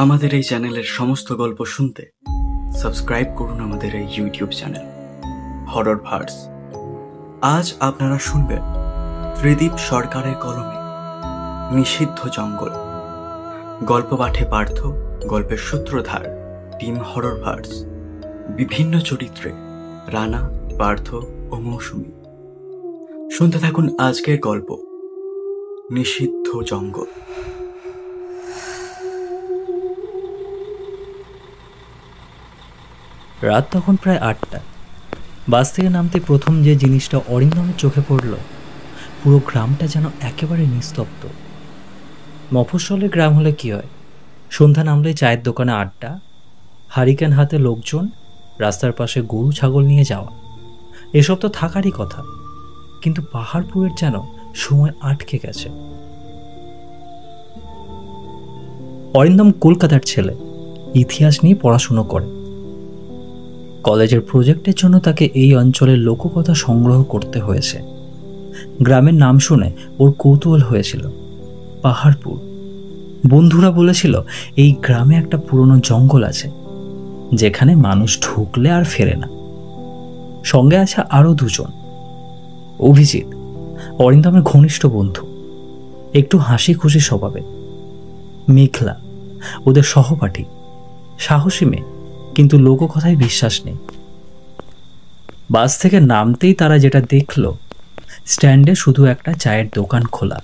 আমাদের এই চ্যানেলের সমস্ত গল্প শুনতে সাবস্ক্রাইব করুন আমাদের এই ইউটিউব চ্যানেল হরর ভার্স। আজ আপনারা শুনবেন ত্রিদীপ সরকারের কলমে নিষিদ্ধ জঙ্গল। গল্প পাঠে পার্থ, গল্পের সূত্রধার টিম হরর ভার্স। বিভিন্ন চরিত্রে রানা, পার্থ ও মৌসুমী। শুনতে থাকুন আজকের গল্প নিষিদ্ধ জঙ্গল। রাত তখন প্রায় 8টা। বাস থেকে নামতে প্রথম যে জিনিসটা অরিন্দমের চোখে পড়ল, পুরো গ্রামটা যেন একেবারে নিস্তব্ধ। মফস্বলের গ্রাম হলে কি হয়, সন্ধ্যা নামলে চায়ের দোকানে আড্ডা, হারিকেন হাতে লোকজন, রাস্তার পাশে গরু ছাগল নিয়ে যাওয়া, এসব তো থাকারই কথা। কিন্তু পাহাড়পুরের যেন সময় আটকে গেছে। অরিন্দম কলকাতার ছেলে, ইতিহাস নিয়ে পড়াশুনো করে। কলেজের প্রজেক্টের জন্য তাকে এই অঞ্চলের লোককথা সংগ্রহ করতে হয়েছে। গ্রামের নাম শুনে ওর কৌতূহল হয়েছিল, পাহাড়পুর। বন্ধুরা বলেছিল এই গ্রামে একটা পুরনো জঙ্গল আছে, যেখানে মানুষ ঢুকলে আর ফেরে না। সঙ্গে আছে আরও দুজন, অভিজিৎ, অরিন্দমের ঘনিষ্ঠ বন্ধু, একটু হাসি খুশি স্বভাবে। মেঘলা, ওদের সহপাঠী, সাহসী মেয়ে, কিন্তু লোককথায় বিশ্বাস নেই। বাস থেকে নামতেই তারা যেটা দেখল, স্ট্যান্ডে শুধু একটা চায়ের দোকান খোলা।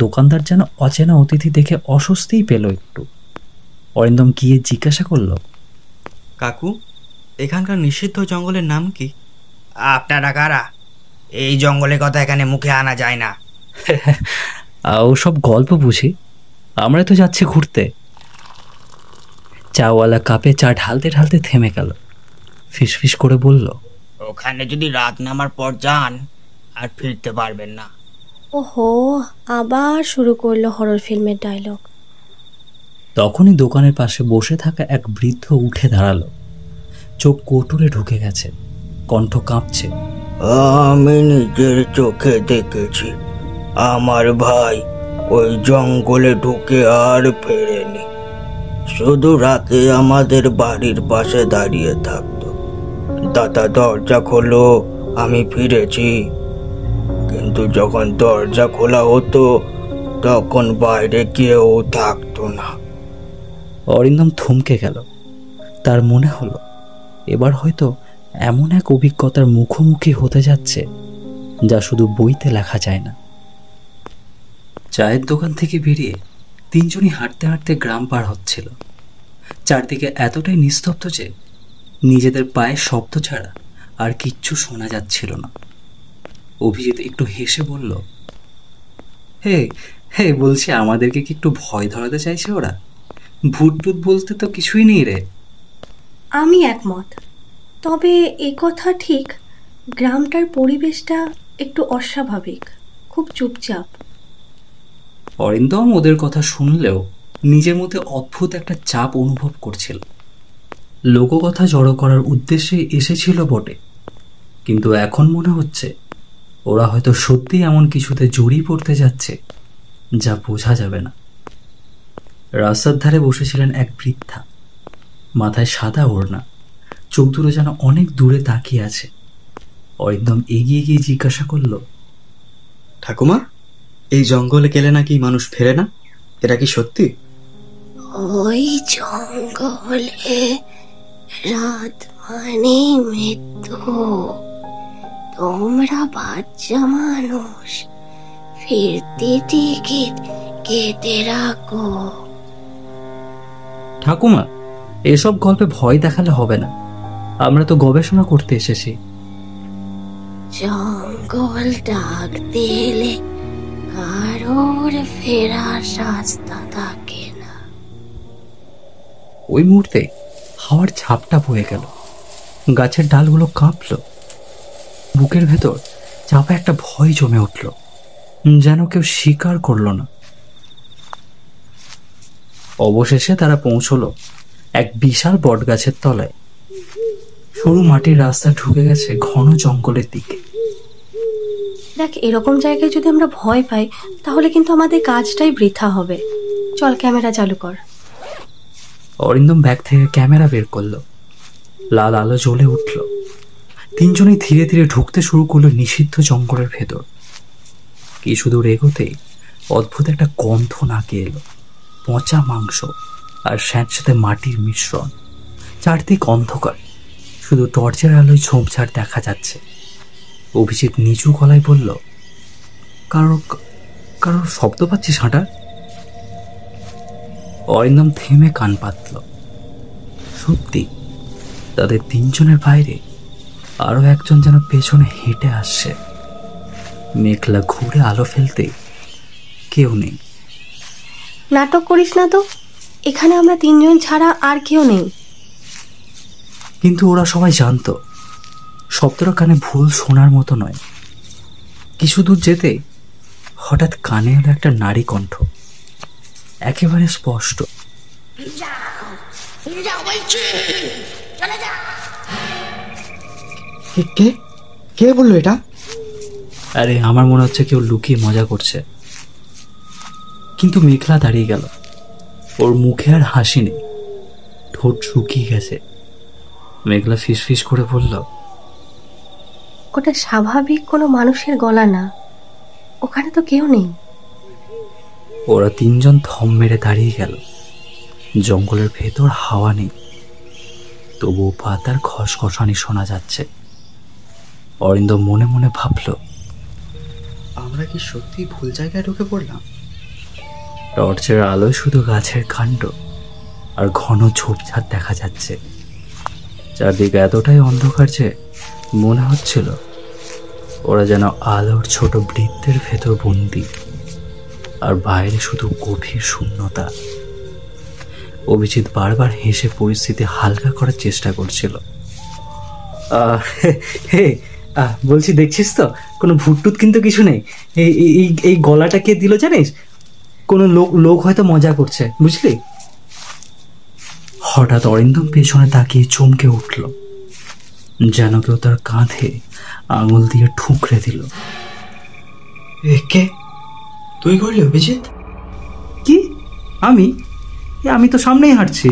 দোকানদার যেন অচেনা অতিথি দেখে অস্বস্তিই পেল একটু। অরিন্দম গিয়ে জিজ্ঞাসা করল, কাকু, এখানকার নিষিদ্ধ জঙ্গলের নাম কি? আপনারা কারা? এই জঙ্গলের কথা এখানে মুখে আনা যায় না। ওসব গল্প বুঝি, আমরা তো যাচ্ছি ঘুরতে। চাওয়ালা কাপে চা ঢালতে ঢালতে থেমে গেল, ফিসফিস করে বলল, ওখানে যদি রাত নামার পর যান আর ফিরতে পারবেন না। ওহো, আবার শুরু করলো হরর ফিল্মের ডায়লগ। তখনই দোকানের পাশে বসে থাকা এক বৃদ্ধ উঠে দাঁড়ালো। চোখ কোটরে ঢুকে গেছে, কণ্ঠ কাঁপছে। আমি নিজের চোখে দেখেছি, আমার ভাই ওই জঙ্গলে ঢুকে আর ফেরেনি। শুধু রাতে আমাদের বাড়ির পাশে দাঁড়িয়ে থাকতো। দাদা দরজা খোলো, আমি ফিরেছি। কিন্তু যখন দরজা খোলা হতো তখন বাইরে কেউ থাকতো না। অরিন্দম থমকে গেল। তার মনে হলো এবার হয়তো এমন এক অভিজ্ঞতার মুখোমুখি হতে যাচ্ছে যা শুধু বইতে লেখা যায় না। চায়ের দোকান থেকে বেরিয়ে তিনজনই হাঁটতে হাঁটতে গ্রাম পার হচ্ছিল। চারদিকে এতটাই নিস্তব্ধ যে নিজেদের পায়ের শব্দ ছাড়া আর কিচ্ছু শোনা যাচ্ছিল না। অভিজিৎ একটু হেসে বলল, হে হে, বলছি আমাদেরকে কি একটু ভয় ধরাতে চাইছে ওরা? ভূত টুত বলতে তো কিছুই নেই রে। আমি একমত, তবে এ কথা ঠিক, গ্রামটার পরিবেশটা একটু অস্বাভাবিক, খুব চুপচাপ। অরিন্দম ওদের কথা শুনলেও নিজের মধ্যে অদ্ভুত একটা চাপ অনুভব করছিল। লোককথা জড়ো করার উদ্দেশ্যে এসেছিল বটে, কিন্তু এখন মনে হচ্ছে ওরা হয়তো সত্যিই এমন কিছুতে জড়িয়ে পড়তে যাচ্ছে যা বোঝা যাবে না। রাস্তার ধারে বসেছিলেন এক বৃদ্ধা, মাথায় সাদা ওড়না, চোখ দুটো যেন অনেক দূরে তাকিয়ে আছে। অরিন্দম এগিয়ে গিয়ে জিজ্ঞাসা করল, ঠাকুমা, এই জঙ্গলে গেলে নাকি মানুষ ফেরে না, এটা কি সত্যি? ওই জঙ্গলে রাত মানে মৃত্যু। তোমরা বাচ্চা মানুষ, ফিরতে টিকিট কেটে রাখো। ঠাকুমা, এসব গল্পে ভয় দেখালে হবে না, আমরা তো গবেষণা করতে এসেছি। জঙ্গল ডাক দিলে কারোর ফেরার রাস্তা থাকে না। ওই মুহূর্তে হাওয়ার ঝাপটা বয়ে গেল, গাছের ডালগুলো কাঁপল। বুকের ভেতর চাপা একটা ভয় জমে উঠল, যেন কেউ স্বীকার করল না। অবশেষে তারা পৌঁছলো এক বিশাল বটগাছের তলায়। সরু মাটির রাস্তা ঢুকে গেছে ঘন জঙ্গলের দিকে। দেখ, এরকম জায়গায় যদি আমরা ভয় পাই তাহলে কিন্তু আমাদের কাজটাই বৃথা হবে। চল, ক্যামেরা চালু কর। অরিন্দম ব্যাগ থেকে ক্যামেরা বের করলো। লাল আলো জ্বলে উঠল। তিনজনেই ধীরে ধীরে ঢুকতে শুরু করলো নিষিদ্ধ জঙ্গলের ভেতর। কিছু দূর এগোতেই অদ্ভুত একটা গন্ধ নাকে এলো। পচা মাংস আর স্যাঁতস্যাঁতে মাটির মিশ্রণ। চারদিক অন্ধকার, শুধু টর্চের আলোয় ঝোপঝাড় দেখা যাচ্ছে। অভিজিৎ নিচু গলায় বলল, কারোর শব্দ পাচ্ছিস হাঁটার? অরিন্দম থেমে কান পাতল। সত্যি, তাদের তিনজনের বাইরে আরো একজন যেন পেছনে হেঁটে আসছে। মেঘলা ঘুরে আলো ফেলতে কেউ নেই। নাটক করিস না তো, এখানে আমরা তিনজন ছাড়া আর কেউ নেই। কিন্তু ওরা সবাই জানতো শব্দটা কানে ভুল শোনার মতো নয়। কিছু দূর যেতে হঠাৎ কানে এলো একটা নারী কণ্ঠ, একেবারে স্পষ্ট। কে কে বললো এটা? আরে, আমার মনে হচ্ছে কেউ লুকিয়ে মজা করছে। কিন্তু মেঘলা দাঁড়িয়ে গেল। ওর মুখে আর হাসি নেই, ঠোঁট শুকিয়ে গেছে। মেঘলা ফিসফিস করে বলল, ওটা স্বাভাবিক কোনো মানুষের গলা না, ওখানে তো কেউ নেই। ওরা তিনজন থম মেরে দাঁড়িয়ে গেল। জঙ্গলের ভেতর হাওয়া নেই, তবুও পাতার খসখসানি শোনা যাচ্ছে। অরিন্দম মনে মনে ভাবল, আমরা কি সত্যি ভুল জায়গায় ঢুকে পড়লাম? টর্চের আলোয় শুধু গাছের কাণ্ড আর ঘন ঝোপঝাড় দেখা যাচ্ছে। চারদিকে এতটাই অন্ধকার যে মনে হচ্ছিল ওরা যেন আলোর ছোট বৃত্তের ভেতর বন্দি, আর বাইরে শুধু গভীর শূন্যতা। অভিজিৎ বারবার হেসে পরিস্থিতি হালকা করার চেষ্টা করছিল। বলছি, দেখছিস তো, কোনো ভুটটুত কিন্তু কিছু নেই। এই গলাটা কে দিল জানিস? কোনো লোক হয়তো মজা করছে, বুঝলি? হঠাৎ অরিন্দম পেছনে তাকিয়ে চমকে উঠল, যেন কেউ তার কাঁধে আঙুল দিয়ে ঠুকরে দিল। কে? তুই করলি অভিজিৎ? কি? আমি তো সামনেই হাঁটছি।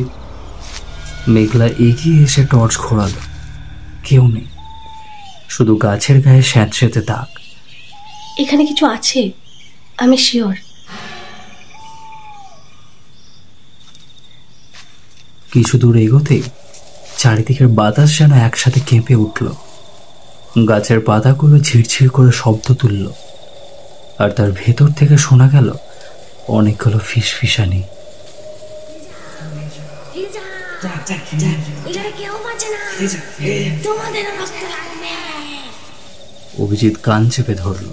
মেঘলা এগিয়ে এসে টর্চ ঘোরালো। কেউ নেই, শুধু গাছের গায়ে স্যাঁতস্যাঁতে দাগ। এখানে কিছু আছে, আমি শিওর। কিছু দূর এগোতেই চারিদিকের বাতাস যেন একসাথে কেঁপে উঠল। গাছের পাতাগুলো ঝিরঝির করে শব্দ তুলল, আর তার ভেতর থেকে শোনা গেল অনেকগুলো ফিসফিসানি। অভিজিৎ কান চেপে ধরল।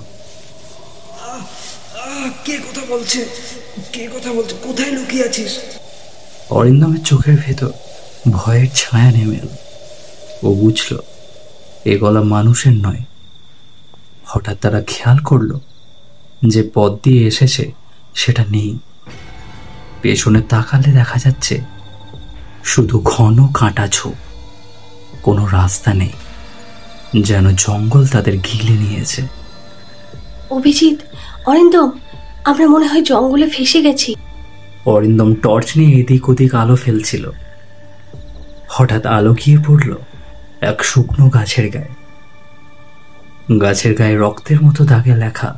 কে কথা বলছে? কোথায় লুকিয়ে আছিস? অরিন্দমের চোখের ভেতর ভয়ের ছায়া নেমে এল। ও বুঝল এ গলা মানুষের নয়। হঠাৎ তারা খেয়াল করল যে পথ দিয়ে এসেছে সেটা নেই। পেছনে তাকালে দেখা যাচ্ছে শুধু ঘন কাঁটা ঝোপ, কোনো রাস্তা নেই, যেন জঙ্গল তাদের ঘিরে নিয়েছে। অভিজিৎ, অরিন্দম, আমরা মনে হয় জঙ্গলে ফেসে গেছি। অরিন্দম টর্চ নিয়ে এদিক ওদিক আলো ফেলছিল। হঠাৎ আলো গিয়ে পড়ল এক শুকনো গাছের গায়ে। গাছের গায়ে রক্তের মতো দাগে লেখা,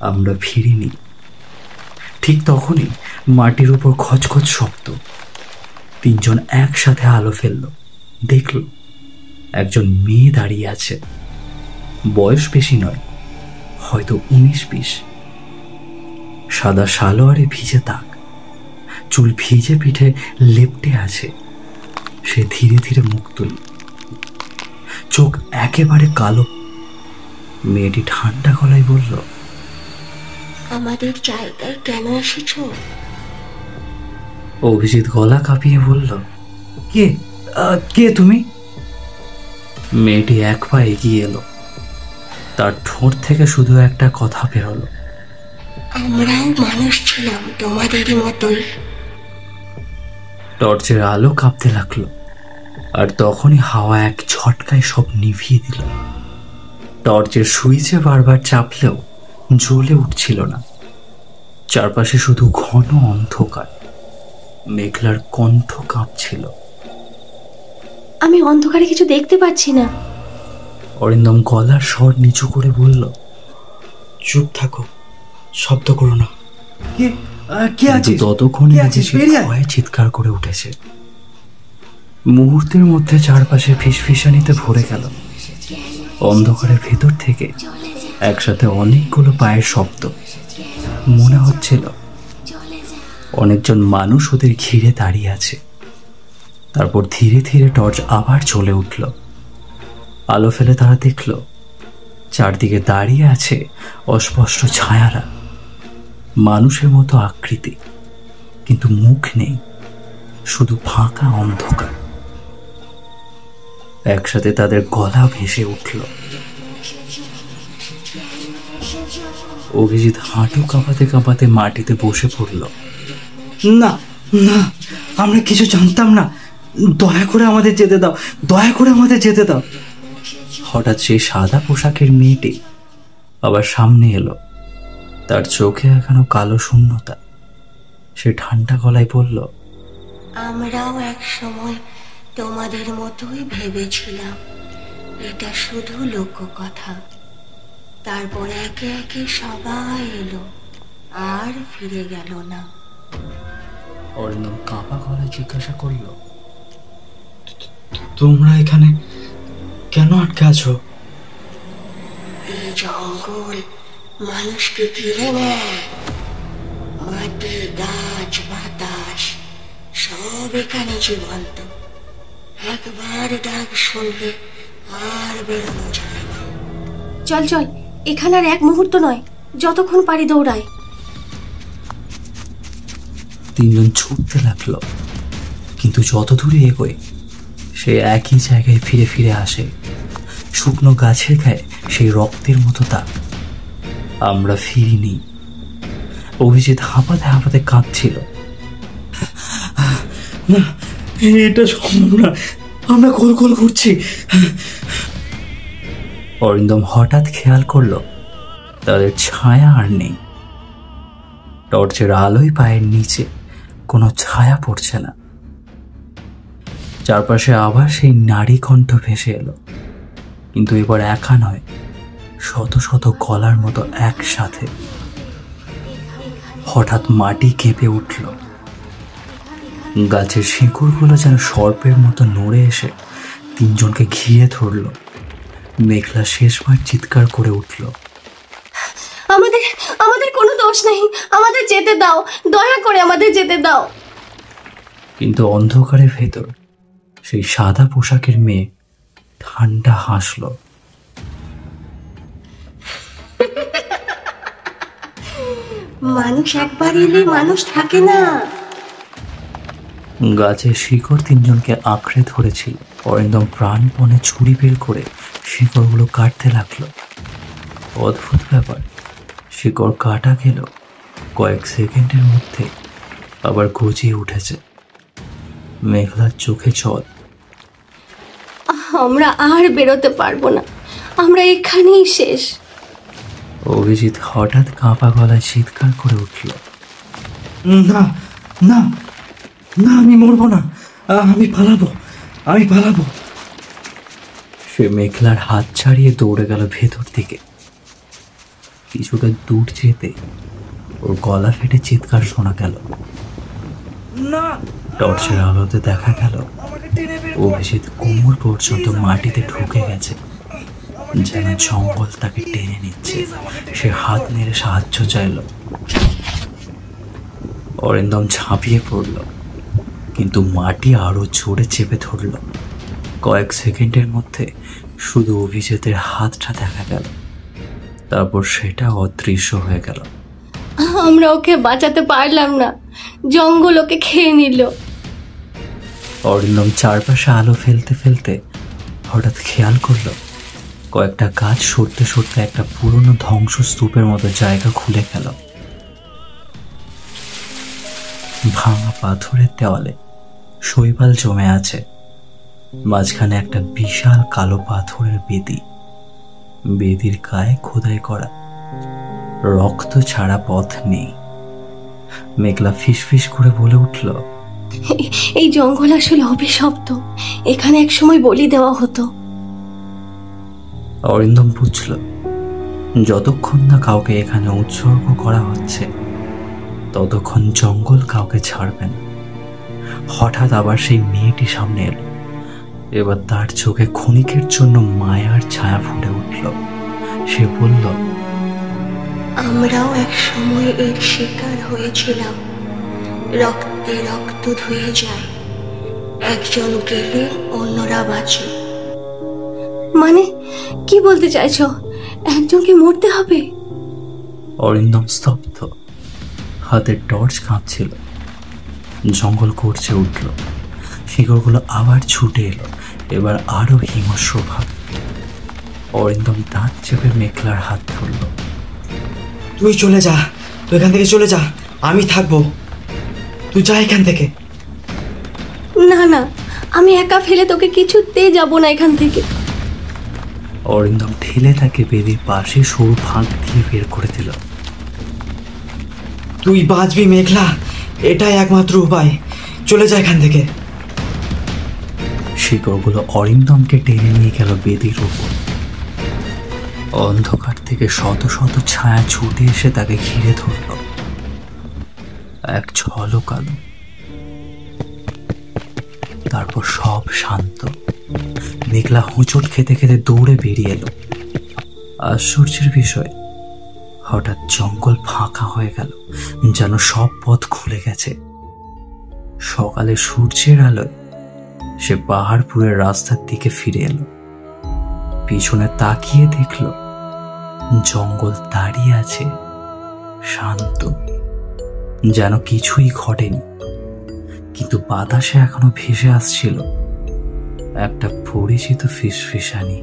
আমরা ফিরিনি। ঠিক তখনই মাটির উপর খচখচ শব্দ। তিনজন একসাথে আলো ফেলল। দেখল একজন মেয়ে দাঁড়িয়ে আছে। বয়স বেশি নয়, হয়তো 19-20। সাদা সালোয়ারে ভিজে দাগ, চুল ভিজে পিঠে লেপ্টে আছে। সে ধীরে ধীরে মুখ তুলল, চোখ একেবারে কালো। মেয়েটি ঠান্ডা গলায় বলল, আমাদের জায়গায় কেন এসেছো? অভিজিৎ গলা কাঁপিয়ে বলল, কে তুমি? মেয়েটি এক পা এগিয়ে এলো। তার ঠোঁট থেকে শুধু একটা কথা বেরোলো, আমরাও মানুষ ছিলাম তোমাদেরই মতোই। টর্চের আলো কাঁপতে লাগলো, আর তখনই হাওয়া এক ঝটকায় সব নিভিয়ে দিল। টর্চের সুইচে বারবার চাপলেও জ্বলে উঠছিল না। চারপাশে শুধু ঘন অন্ধকার। মেঘলার কণ্ঠ কাঁপছিল। আমি অন্ধকারে কিছু দেখতে পাচ্ছি না। অরিন্দম গলার স্বর নিচু করে বলল, চুপ থাকো, শব্দ করো না। কিন্তু ততক্ষণে ভয়ে চিৎকার করে উঠেছে। মুহূর্তের মধ্যে চারপাশে ফিসফিসানিতে ভরে গেল। অন্ধকারের ভেতর থেকে একসাথে অনেকগুলো পায়ের শব্দ। মনে হচ্ছিল অনেকজন মানুষ ওদের ঘিরে দাঁড়িয়ে আছে। তারপর ধীরে ধীরে টর্চ আবার জ্বলে উঠল। আলো ফেলে তারা দেখল চারদিকে দাঁড়িয়ে আছে অস্পষ্ট ছায়ারা, মানুষের মতো আকৃতি, কিন্তু মুখ নেই, শুধু ফাঁকা অন্ধকার। একসাথে তাদের গলা ভেসে উঠল। অভিজিৎ হাঁটু কাঁপাতে কাঁপাতে মাটিতে বসে পড়ল। না না, আমরা কিছু জানতাম না, দয়া করে আমাদের যেতে দাও, দয়া করে আমাদের যেতে দাও। হঠাৎ সেই সাদা পোশাকের মেয়েটি আবার সামনে এলো। তার চোখে এখনো কালো শূন্যতা। সে ঠান্ডা গলায় বলল, আমরাও এক সময় তোমাদের মতোই ভেবেছিলাম এটা শুধু লোককথা। তারপর একে একে সবাই এলো আর ফিরে গেল না। অরিন্দম কাঁপা গলায় জিজ্ঞাসা করল, তোমরা এখানে কেন আটকে আছো? এই জঙ্গল মানুষকে ঘিরে নেয়। মাটি, গাছ, বাতাস সব এখানে জীবন্ত। একবার ডাক শুনলে আর বেরোনো যায় না। চল চল, এখানে আর এক মুহূর্ত নয়, যতক্ষণ পারি দৌড়াই। তিনজন ছুটতে লাগলো, কিন্তু যত দূরে এগোয় সে একই জায়গায় ফিরে ফিরে আসে। শুকনো গাছের গায়ে সেই রক্তের মতো দাগ। আমরা ফিরিনি। অভিজিৎ হাঁপাতে হাঁপাতে কাঁদছিল। না, এটা সম্ভব না, আমরা গোল গোল ঘুরছি। অরিন্দম হঠাৎ খেয়াল করলো তাদের ছায়া আর নেই। টর্চের আলোয় পায়ের নিচে কোনো ছায়া পড়ছে না। চারপাশে আবার সেই নারী কণ্ঠ ভেসে এলো, কিন্তু এবার একা নয়, শত শত গলার মতো একসাথে। হঠাৎ মাটি কেঁপে উঠল। গাছের শিকড়গুলো যেন সর্পের মতো নড়ে এসে তিনজনকে ঘিরে ধরল। মেঘলা শেষবার চিৎকার করে উঠল, আমাদের আমাদের কোনো দোষ নেই, আমাদের যেতে দাও, দয়া করে আমাদের যেতে দাও। কিন্তু অন্ধকারের ভেতর সেই সাদা পোশাকের মেয়ে ঠান্ডা হাসল। মানুষ একবার এলে মানুষ থাকে না। গাছের শিকড় তিনজনকে আঁকড়ে ধরেছিল। অরিন্দম প্রাণপণে ছুরি বের করে শিকড়গুলো কাটতে লাগলো। অদ্ভুত ব্যাপার, শিকড় কাটা গেল কয়েক সেকেন্ডের মধ্যে আবার গজিয়ে উঠেছে। মেঘলার চোখে জল। আমরা আর বেরোতে পারবো না, আমরা এখানেই শেষ। অভিজিৎ হঠাৎ কাঁপা গলায় চিৎকার করে উঠল, না না না, আমি মরবো না, আমি পালাবো, আমি পালাবো। সে মেঘলার হাত ছাড়িয়ে দৌড়ে গেল ভেতর দিকে। কিছুটা দূর যেতে ওর গলা ফেটে চিৎকার শোনা গেল। টর্চের আলোতে দেখা গেল অভিজিৎ কোমর পর্যন্ত মাটিতে ঢুকে গেছে, যেন জঙ্গল তাকে টেনে নিচ্ছে। সে হাত নেড়ে সাহায্য চাইল। অরিন্দম ঝাঁপিয়ে পড়ল, কিন্তু মাটি আরো জোরে চেপে ধরল। কয়েক সেকেন্ডের মধ্যে শুধু অভিজিতের হাতটা দেখা গেল, তারপর সেটা অদৃশ্য হয়ে গেল। আমরা ওকে বাঁচাতে পারলাম না, জঙ্গল ওকে খেয়ে নিল। অরিন্দম চারপাশে আলো ফেলতে ফেলতে হঠাৎ খেয়াল করলো কয়েকটা গাছ সরতে সরতে একটা পুরনো ধ্বংসস্তূপের মতো জায়গা খুলে গেল। ভাঙা পাথরের দেওয়ালে শৈবাল জমে আছে। মাঝখানে একটা বিশাল কালো পাথরের বেদি। বেদির গায়ে খোদাই করা, রক্ত ছাড়া পথ নেই। মেঘলা ফিসফিস করে বলে উঠল, এই জঙ্গল আসলে অভিশপ্ত, এখানে একসময় বলি দেওয়া হতো। অরিন্দম বুঝল যতক্ষণ না কাউকে এখানে উৎসর্গ করা হচ্ছে ততক্ষণ জঙ্গল কাউকে ছাড়বে না। হঠাৎ আবার সেই মেয়েটি সামনে এলো। এবার তার চোখে ক্ষণিকের জন্য মায়ার ছায়া ফুটে উঠল। সে বলল, আমরাও এক সময় এর শিকার হয়েছিলাম। রক্তে রক্ত ধুয়ে যায়, একজন গেলে অন্যরা বাঁচে। মানে কি বলতে চাইছো? একজনকে মরতে হবে? অরিন্দম স্তব্ধ, হাতের টর্চ কাঁপছিল। জঙ্গল গর্জে উঠল, শিকড়গুলো আবার ছুটে এলো, এবার আরো হিংস্র ভাব। অরিন্দম দাঁত চেপে মেঘলার হাত ধরল। তুই চলে যা, তুই এখান থেকে চলে যা, আমি থাকবো, তুই যা এখান থেকে। না না, আমি একা ফেলে তোকে কিছুতেই যাব না এখান থেকে। অরিন্দম ঠেলে তাকে বেদির পাশে সরু ফাঁক দিয়ে বের করে দিল। তুই বাঁচবি মেঘলা, এটাই একমাত্র উপায়, চলে যা এখান থেকে। শিকড়গুলো অরিন্দমকে টেনে নিয়ে গেল বেদির উপর। অন্ধকার থেকে শত শত ছায়া ছুটে এসে তাকে ঘিরে ধরল। এক ঝলক আলো, তারপর সব শান্ত। মেঘলা হোঁচট খেতে খেতে দৌড়ে বেরিয়ে এলো। আশ্চর্যের বিষয়, হঠাৎ জঙ্গল ফাঁকা হয়ে গেল, যেন সব পথ খুলে গেছে। সকালে সূর্যের আলোয় সে পাহাড়পুরের রাস্তার দিকে ফিরে এলো। পিছনে তাকিয়ে দেখল জঙ্গল দাঁড়িয়ে আছে, শান্ত, যেন কিছুই ঘটেনি। কিন্তু বাতাসে এখনো ভেসে আসছিল একটা পরিচিত ফিসফিসানি।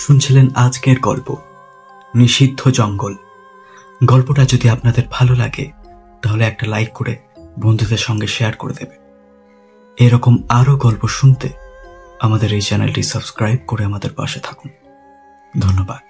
শুনছিলেন আজকের গল্প নিষিদ্ধ জঙ্গল। গল্পটা যদি আপনাদের ভালো লাগে তাহলে একটা লাইক করে বন্ধুদের সঙ্গে শেয়ার করে দেবে। এরকম আরো গল্প শুনতে আমাদের এই চ্যানেলটি সাবস্ক্রাইব করে আমাদের পাশে থাকুন। ধন্যবাদ।